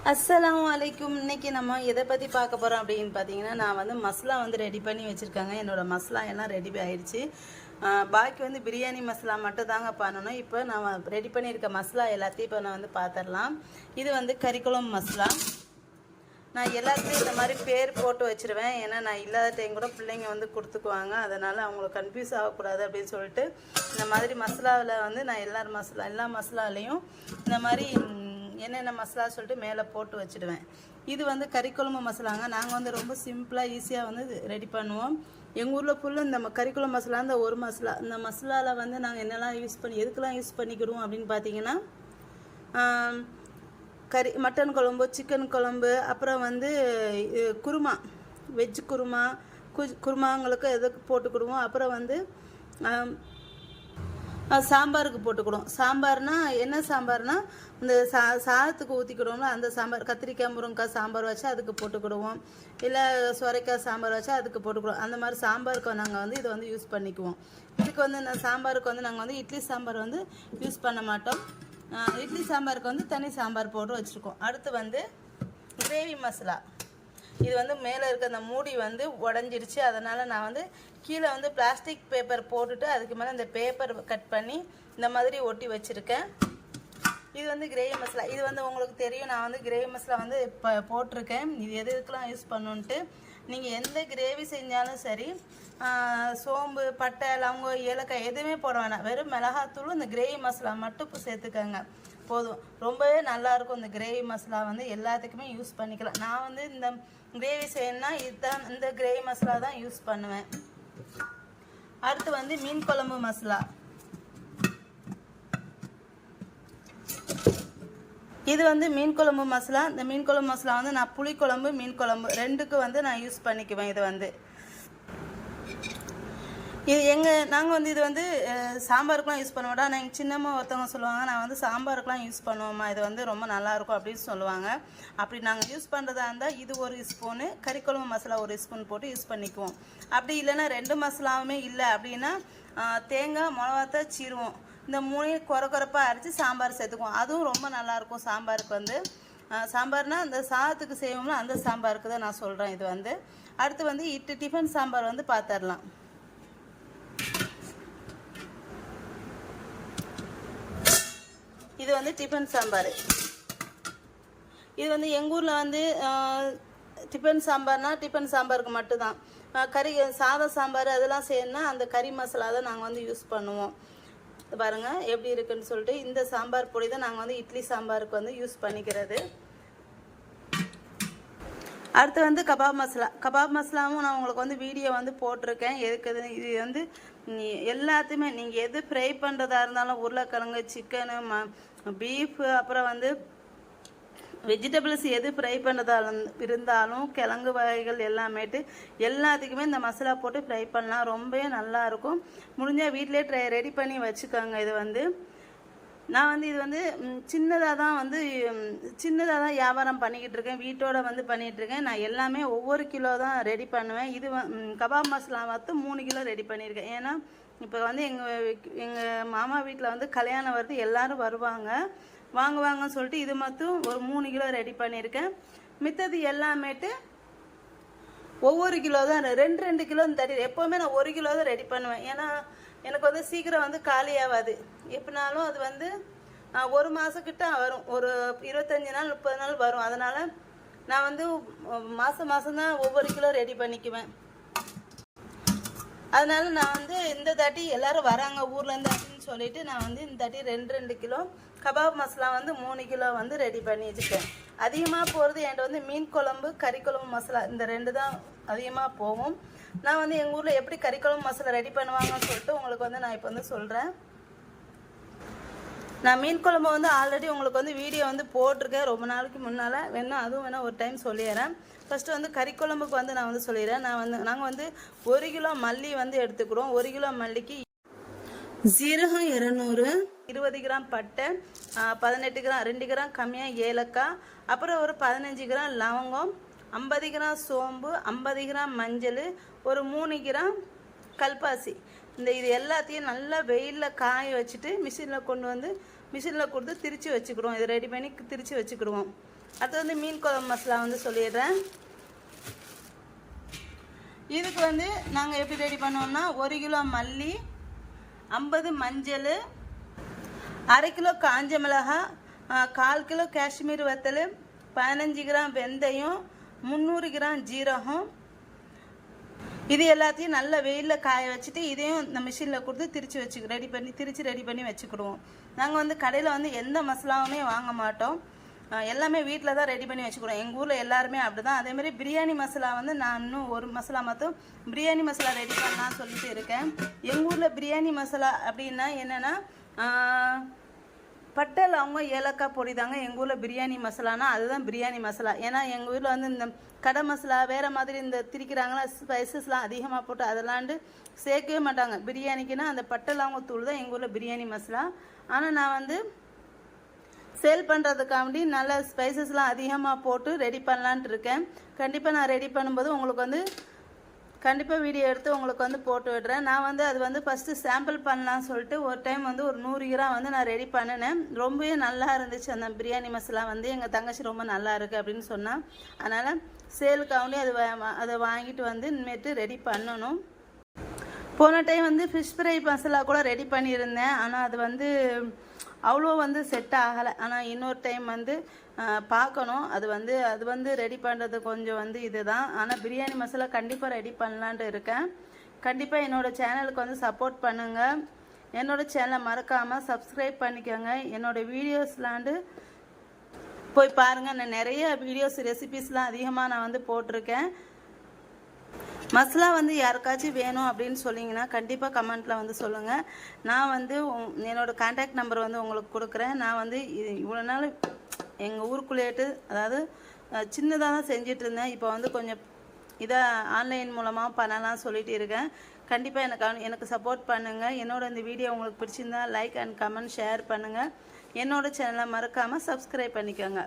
அஸ்ஸலாமு அலைக்கும். இன்றைக்கி நம்ம எதை பற்றி பார்க்க போகிறோம் அப்படின்னு பார்த்தீங்கன்னா, நான் வந்து மசாலா வந்து ரெடி பண்ணி வச்சுருக்காங்க. என்னோடய மசாலா எல்லாம் ரெடி ஆகிடுச்சு. பாக்கி வந்து பிரியாணி மசாலா மட்டும் தாங்க பண்ணணும். இப்போ நான் ரெடி பண்ணியிருக்க மசாலா எல்லாத்தையும் இப்போ நான் வந்து பார்த்துடலாம். இது வந்து கறிக்குழம்பு மசாலா. நான் எல்லாத்தையும் இந்த மாதிரி பேர் போட்டு வச்சுருவேன். ஏன்னா நான் இல்லாத டைம் கூட பிள்ளைங்க வந்து கொடுத்துக்குவாங்க. அதனால் அவங்களுக்கு கன்ஃபியூஸ் ஆகக்கூடாது அப்படின்னு சொல்லிட்டு இந்த மாதிரி மசாலாவில் வந்து நான் எல்லா மசாலாலையும் இந்த மாதிரி என்னென்ன மசாலா சொல்லிட்டு மேலே போட்டு வச்சுடுவேன். இது வந்து கறிக்குழம்பு மசாலாங்க. நாங்கள் வந்து ரொம்ப சிம்பிளாக ஈஸியாக வந்து ரெடி பண்ணுவோம். எங்கள் ஊரில் ஃபுல்லாக இந்த கறிக்குழம்பு மசாலா இந்த ஒரு மசாலா, இந்த மசாலாவில் வந்து நாங்கள் என்னெல்லாம் எதுக்கெல்லாம் யூஸ் பண்ணிக்கிடுவோம் அப்படின்னு பார்த்தீங்கன்னா, மட்டன் குழம்பு, சிக்கன் குழம்பு, அப்புறம் வந்து குருமா, வெஜ் குருமா, குருமாங்களுக்கு எதுக்கு போட்டுக்கிடுவோம். அப்புறம் வந்து சாம்பாருக்கு போட்டுக்கிடுவோம். சாம்பார்னால் என்ன சாம்பார்னால் இந்த சாதத்துக்கு ஊற்றிக்கிடுவோம்ல அந்த சாம்பார். கத்திரிக்காய் முருங்கைக்காய் சாம்பார் வச்சா அதுக்கு போட்டுக்கிடுவோம். இல்லை சுரைக்காய் சாம்பார் வச்சா அதுக்கு போட்டுக்கிடுவோம். அந்த மாதிரி சாம்பாருக்கு நாங்கள் வந்து இதை வந்து யூஸ் பண்ணிக்குவோம். இதுக்கு வந்து சாம்பாருக்கு வந்து நாங்கள் வந்து இட்லி சாம்பார் வந்து யூஸ் பண்ண மாட்டோம். இட்லி சாம்பாருக்கு வந்து தனி சாம்பார் போட்டு வச்சுருக்கோம். அடுத்து வந்து கிரேவி மசாலா. இது வந்து மேலே இருக்க அந்த மூடி வந்து உடஞ்சிடுச்சு. அதனால் நான் வந்து கீழே வந்து பிளாஸ்டிக் பேப்பர் போட்டுட்டு அதுக்கு மேலே இந்த பேப்பர் கட் பண்ணி இந்த மாதிரி ஒட்டி வச்சுருக்கேன். இது வந்து கிரேவி மசாலா. இது வந்து உங்களுக்கு தெரியும், நான் வந்து கிரேவி மசாலா வந்து இப்போ போட்டிருக்கேன். இது எதுக்கெலாம் யூஸ் பண்ணுன்ட்டு. நீங்கள் எந்த கிரேவி செஞ்சாலும் சரி, சோம்பு, பட்டை, லவங்கம், ஏலக்காய் எதுவுமே போட வேணாம். வெறும் மிளகாத்தூள் இந்த கிரேவி மசாலா மட்டும் சேர்த்துக்கங்க போதும். ரொம்பவே நல்லாயிருக்கும். இந்த கிரேவி மசாலா வந்து எல்லாத்துக்குமே யூஸ் பண்ணிக்கலாம். நான் வந்து இந்த கிரேவி செய்யணும்னா இதுதான், இந்த கிரேவி மசாலா தான் யூஸ் பண்ணுவேன். அடுத்து வந்து மீன் குழம்பு மசாலா. இது வந்து மீன் குழம்பு மசாலா. இந்த மீன் குழம்பு மசாலா வந்து நான் புளிக்குழம்பு, மீன் குழம்பு ரெண்டுக்கு வந்து நான் யூஸ் பண்ணிக்குவேன். இது வந்து நாங்கள் வந்து இது வந்து சாம்பாருக்குலாம் யூஸ் பண்ண மாட்டோம். ஆனால் எங்கள் சின்னம்மா ஒருத்தவங்க சொல்லுவாங்க, நான் வந்து சாம்பாருக்குலாம் யூஸ் பண்ணுவோம்மா, இது வந்து ரொம்ப நல்லாயிருக்கும் அப்படின்னு சொல்லுவாங்க. அப்படி நாங்கள் யூஸ் பண்ணுறதா இருந்தால் இது ஒரு ஸ்பூனு, கறிக்குழம்பு மசாலா ஒரு ஸ்பூன் போட்டு யூஸ் பண்ணிக்குவோம். அப்படி இல்லைன்னா ரெண்டு மசாலாவுமே இல்லை அப்படின்னா தேங்காய், மிளகாத்தை சீருவோம். இந்த மூணையும் குறப்பாக அரைச்சி சாம்பார் சேர்த்துக்குவோம். அதுவும் ரொம்ப நல்லாயிருக்கும். சாம்பாருக்கு வந்து சாம்பார்னால் அந்த சாதத்துக்கு செய்வோம்ல அந்த சாம்பாருக்கு தான் நான் சொல்கிறேன். இது வந்து அடுத்து வந்து டிஃபன் சாம்பார் வந்து பார்த்துடலாம். இது வந்து டிஃபன் சாம்பார். இது வந்து எங்கள் ஊரில் வந்து டிஃபன் சாம்பார்னால் டிஃபன் சாம்பாருக்கு மட்டும்தான். சாதம் சாம்பார் அதெல்லாம் செய்யணும்னா அந்த கறி மசாலா தான் நாங்கள் வந்து யூஸ் பண்ணுவோம். பாருங்கள் எப்படி இருக்குன்னு சொல்லிட்டு இந்த சாம்பார் பொடி தான் நாங்கள் வந்து இட்லி சாம்பாருக்கு வந்து யூஸ் பண்ணிக்கிறது. அடுத்து வந்து கபாப் மசாலா. கபாப் மசாலாவும் நான் உங்களுக்கு வந்து வீடியோ வந்து போட்டிருக்கேன். எதுக்குது இது வந்து எல்லாத்தையுமே நீங்கள் எது ஃப்ரை பண்ணுறதா இருந்தாலும், உருளைக்கிழங்கு, சிக்கனு, பீஃபு, அப்புறம் வந்து வெஜிடபிள்ஸ் எது ஃப்ரை பண்ணுறதா இருந்தாலும் கிழங்கு வகைகள் எல்லாத்துக்குமே இந்த மசாலா போட்டு ஃப்ரை பண்ணலாம். ரொம்பவே நல்லாயிருக்கும். முடிஞ்சால் வீட்டிலே ரெடி பண்ணி வச்சுக்கோங்க. இது வந்து நான் வந்து இது வந்து சின்னதாக தான் வியாபாரம் பண்ணிக்கிட்டு இருக்கேன். வீட்டோட வந்து பண்ணிகிட்ருக்கேன். நான் எல்லாமே ஒவ்வொரு கிலோ தான் ரெடி பண்ணுவேன். இது கபாப் மசாலா வந்து 3 கிலோ ரெடி பண்ணியிருக்கேன். ஏன்னா இப்போ வந்து எங்கள் மாமா வீட்டில் வந்து கல்யாணம் வருது, எல்லோரும் வருவாங்க, வாங்குவாங்கன்னு சொல்லிட்டு இது மட்டும் ஒரு 3 கிலோ ரெடி பண்ணியிருக்கேன். மித்தது எல்லாமேட்டு ஒவ்வொரு கிலோ தான், 2 கிலோ தட்டி. எப்போவுமே நான் 1 கிலோ தான் ரெடி பண்ணுவேன். ஏன்னா எனக்கு வந்து சீக்கிரம் வந்து காலியாகாது. எப்படினாலும் அது வந்து 1 மாதக்கிட்ட வரும், ஒரு 25 நாள் 30 நாள் வரும். அதனால் நான் வந்து மாதம்தான் ஒவ்வொரு கிலோ ரெடி பண்ணிக்குவேன். அதனால நான் வந்து இந்த தாட்டி எல்லோரும் வராங்க ஊர்லேருந்து அப்படின்னு சொல்லிட்டு நான் வந்து இந்த தாட்டி 2 கிலோ கபாப் மசாலா வந்து 3 கிலோ வந்து ரெடி பண்ணி வச்சுட்டேன். அதிகமாக போகிறது என்கிட்ட வந்து மீன் குழம்பு, கறிக்குழம்பு மசாலா இந்த 2 தான் அதிகமாக போகும். நான் வந்து எங்கள் ஊரில் எப்படி கறிக்குழம்பு மசாலா ரெடி பண்ணுவாங்கன்னு சொல்லிட்டு உங்களுக்கு வந்து நான் இப்போ வந்து சொல்கிறேன். நான் மீன் குழம்பு வந்து ஆல்ரெடி உங்களுக்கு வந்து வீடியோ வந்து போட்டிருக்கேன் ரொம்ப நாளைக்கு முன்னால். அதுவும் ஒரு டைம் சொல்லிடுறேன். ஃபஸ்ட்டு வந்து கறிக்குழம்புக்கு வந்து நான் வந்து சொல்லிடுறேன். நாங்கள் வந்து 1 கிலோ மல்லி வந்து எடுத்துக்கிறோம். 1 கிலோ மல்லிக்கு ஜீரகம் 200, 20 கிராம் பட்டை, 18 கிராம் 2 கிராம் கம்மியாக ஏலக்காய், அப்புறம் ஒரு 15 கிராம் லவங்கம், 50 கிராம் சோம்பு, 50 கிராம் மஞ்சள், ஒரு 3 கிராம் கல்பாசி. இது எல்லாத்தையும் நல்லா வெயிலில் காய வச்சுட்டு மிஷினில் கொண்டு வந்து மிஷினில் கொடுத்து திரித்து வச்சுக்கிடுவோம். இது ரெடி பண்ணி திரித்து வச்சுக்கிடுவோம். அடுத்து வந்து மீன் குழம்பு மசாலா வந்து சொல்லிடுறேன். இதுக்கு வந்து நாங்கள் எப்படி ரெடி பண்ணோம்னா 1 கிலோ மல்லி, 50 மஞ்சள், 1/2 கிலோ காஞ்ச மிளகாய், 1/4 கிலோ காஷ்மீர் வத்தல், 15 கிராம் வெந்தயம், 300 கிராம் ஜீரகம், இது எல்லாத்தையும் நல்ல வெயிலில் காய வச்சுட்டு இதையும் இந்த மிஷினில் கொடுத்து திரித்து ரெடி பண்ணி வச்சுக்கிடுவோம். நாங்கள் வந்து கடையில் வந்து எந்த மசாலாவுமே வாங்க மாட்டோம், எல்லாமே வீட்டில் தான் ரெடி பண்ணி வச்சுக்கிடுவோம். எங்கள் ஊரில் எல்லாருமே அப்படி தான். அதேமாதிரி பிரியாணி மசாலா வந்து நான் இன்னும் ஒரு மசாலா மட்டும் பிரியாணி மசாலா ரெடி பண்ணலான்னு சொல்லிட்டு இருக்கேன். எங்கள் ஊரில் பிரியாணி மசாலா அப்படின்னா என்னென்னா பட்டை லவங்க ஏலக்காய் பொடி தாங்க எங்கள் ஊரில் பிரியாணி மசாலானா அதுதான் பிரியாணி மசாலா. ஏன்னா எங்கள் ஊரில் வந்து இந்த கடை மசாலா வேறு மாதிரி இந்த திரிக்கிறாங்களா ஸ்பைசஸ்லாம் அதிகமாக போட்டு அதெல்லாண்டு சேர்க்கவே மாட்டாங்க. பிரியாணிக்குன்னா அந்த பட்டை லவங்க தூள் தான் எங்கள் ஊரில் பிரியாணி மசாலா. ஆனால் நான் வந்து சேல் பண்ணுறதுக்காண்டி நல்ல ஸ்பைசஸ்லாம் அதிகமாக போட்டு ரெடி பண்ணலான்ட்டு இருக்கேன். கண்டிப்பாக நான் ரெடி பண்ணும்போது உங்களுக்கு வந்து கண்டிப்பாக வீடியோ எடுத்து உங்களுக்கு வந்து போட்டு விடுறேன். நான் வந்து அது வந்து ஃபஸ்ட்டு சாம்பிள் பண்ணலான்னு சொல்லிட்டு ஒரு டைம் வந்து ஒரு 100 கிராம் வந்து நான் ரெடி பண்ணினேன். ரொம்பவே நல்லா இருந்துச்சு அந்த பிரியாணி மசாலா வந்து. எங்கள் தங்கச்சி ரொம்ப நல்லா இருக்குது அப்படின்னு சொன்னால் அதனால் சேலுக்காண்டி அதை வாங்கிட்டு வந்து இனிமேட்டு ரெடி பண்ணணும். போன டைம் வந்து ஃபிஷ் ஃப்ரை மசாலா கூட ரெடி பண்ணியிருந்தேன், ஆனால் அது வந்து அவ்வளோ வந்து செட் ஆகலை. ஆனால் இன்னொரு டைம் வந்து பார்க்கணும். அது வந்து ரெடி பண்ணுறது கொஞ்சம் வந்து இதுதான். ஆனால் பிரியாணி மசாலா கண்டிப்பாக ரெடி பண்ணலான்ட்டு இருக்கேன். கண்டிப்பாக என்னோடய சேனலுக்கு வந்து சப்போர்ட் பண்ணுங்கள். என்னோடய சேனலை மறக்காமல் சப்ஸ்கிரைப் பண்ணிக்கோங்க. என்னோடய வீடியோஸ்லாண்டு போய் பாருங்கள். நான் நிறைய வீடியோஸ் ரெசிபீஸ்லாம் அதிகமாக நான் வந்து போட்டிருக்கேன். மசாலா வந்து யாருக்காச்சும் வேணும் அப்படின்னு சொன்னீங்கன்னா கண்டிப்பாக கமெண்ட்டில் வந்து சொல்லுங்கள். நான் வந்து என்னோடய கான்டாக்ட் நம்பர் வந்து உங்களுக்கு கொடுக்குறேன். நான் வந்து இவ்வளோ நாள் எங்கள் ஊருக்குள்ளேட்டு அதாவது சின்னதாக தான் செஞ்சிட்டு இருந்தேன். இப்போ வந்து கொஞ்சம் இதை ஆன்லைன் மூலமாக பண்ணலாம் சொல்லிட்டு இருக்கேன். கண்டிப்பாக எனக்கு சப்போர்ட் பண்ணுங்கள். என்னோட இந்த வீடியோ உங்களுக்கு பிடிச்சிருந்தா லைக் அண்ட் கமெண்ட் ஷேர் பண்ணுங்கள். என்னோடய சேனலை மறக்காமல் சப்ஸ்கிரைப் பண்ணிக்கோங்க.